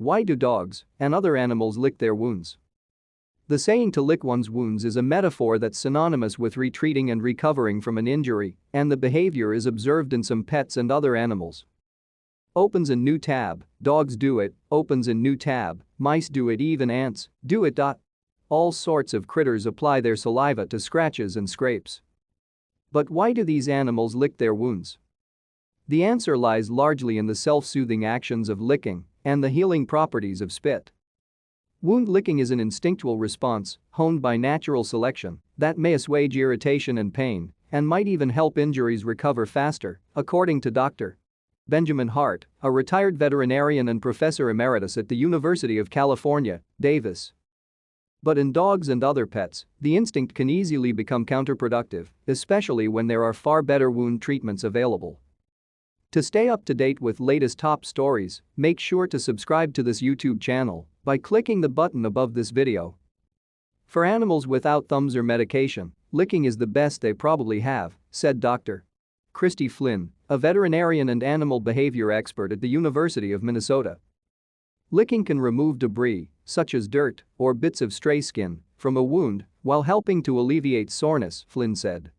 Why do dogs and other animals lick their wounds? The saying to lick one's wounds is a metaphor that's synonymous with retreating and recovering from an injury, and the behavior is observed in some pets and other animals. Opens in new tab, dogs do it, opens in new tab, mice do it, even ants do it. All sorts of critters apply their saliva to scratches and scrapes. But why do these animals lick their wounds? The answer lies largely in the self-soothing actions of licking and the healing properties of spit. Wound licking is an instinctual response, honed by natural selection, that may assuage irritation and pain and might even help injuries recover faster, according to Dr. Benjamin Hart, a retired veterinarian and professor emeritus at the University of California, Davis. But in dogs and other pets, the instinct can easily become counterproductive, especially when there are far better wound treatments available. To stay up to date with latest top stories, make sure to subscribe to this YouTube channel by clicking the button above this video. For animals without thumbs or medication, licking is the best they probably have, said Dr. Christy Flynn, a veterinarian and animal behavior expert at the University of Minnesota. Licking can remove debris, such as dirt or bits of stray skin, from a wound while helping to alleviate soreness, Flynn said.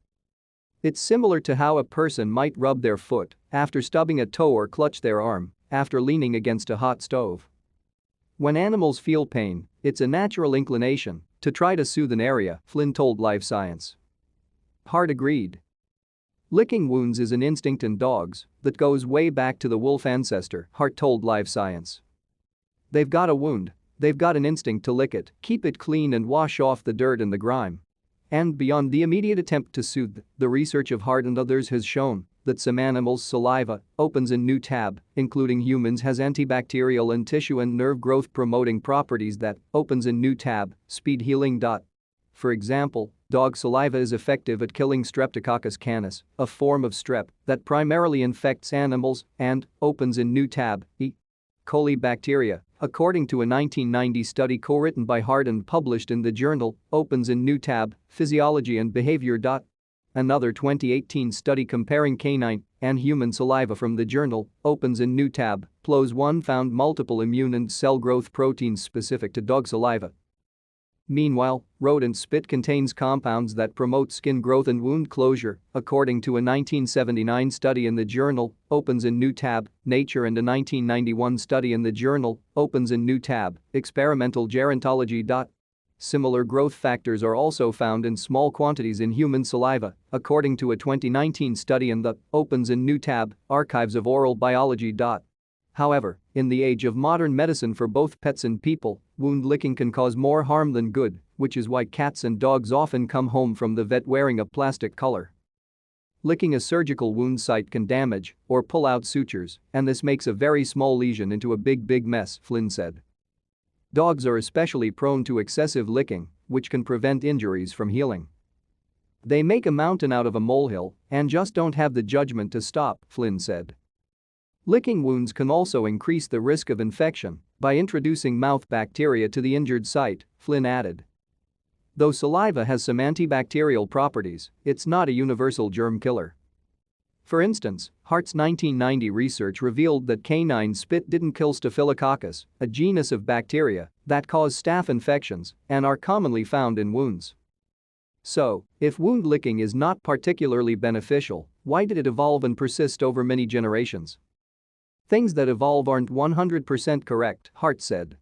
It's similar to how a person might rub their foot after stubbing a toe or clutch their arm after leaning against a hot stove. When animals feel pain, it's a natural inclination to try to soothe an area, Flynn told Live Science. Hart agreed. Licking wounds is an instinct in dogs that goes way back to the wolf ancestor, Hart told Live Science. They've got a wound, they've got an instinct to lick it, keep it clean and wash off the dirt and the grime. And beyond the immediate attempt to soothe, the research of Hart and others has shown that some animals' saliva opens in new tab, including humans, has antibacterial and tissue and nerve growth promoting properties that opens in new tab, speed healing. For example, dog saliva is effective at killing Streptococcus canis, a form of strep that primarily infects animals, and opens in new tab, E. coli bacteria, according to a 1990 study co-written by Hart and published in the journal Opens in New Tab, Physiology and Behavior. Another 2018 study comparing canine and human saliva from the journal Opens in New Tab, PLOS I found multiple immune and cell growth proteins specific to dog saliva. Meanwhile, rodent spit contains compounds that promote skin growth and wound closure, according to a 1979 study in the journal Opens in New Tab, Nature, and a 1991 study in the journal Opens in New Tab, Experimental Gerontology. Similar growth factors are also found in small quantities in human saliva, according to a 2019 study in the Opens in New Tab, Archives of Oral Biology. However, in the age of modern medicine for both pets and people, wound licking can cause more harm than good, which is why cats and dogs often come home from the vet wearing a plastic collar. Licking a surgical wound site can damage or pull out sutures, and this makes a very small lesion into a big mess, Flynn said. Dogs are especially prone to excessive licking, which can prevent injuries from healing. They make a mountain out of a molehill and just don't have the judgment to stop, Flynn said. Licking wounds can also increase the risk of infection by introducing mouth bacteria to the injured site, Flynn added. Though saliva has some antibacterial properties, it's not a universal germ killer. For instance, Hart's 1990 research revealed that canine spit didn't kill Staphylococcus, a genus of bacteria that cause staph infections and are commonly found in wounds. So, if wound licking is not particularly beneficial, why did it evolve and persist over many generations? Things that evolve aren't 100% correct, Hart said.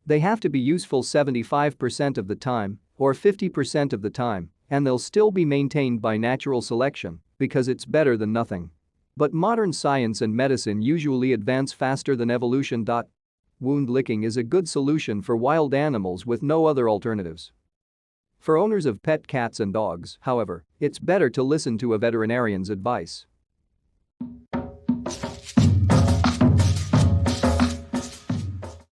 They have to be useful 75% of the time or 50% of the time, and they'll still be maintained by natural selection because it's better than nothing. But modern science and medicine usually advance faster than evolution. Wound licking is a good solution for wild animals with no other alternatives. For owners of pet cats and dogs, however, it's better to listen to a veterinarian's advice.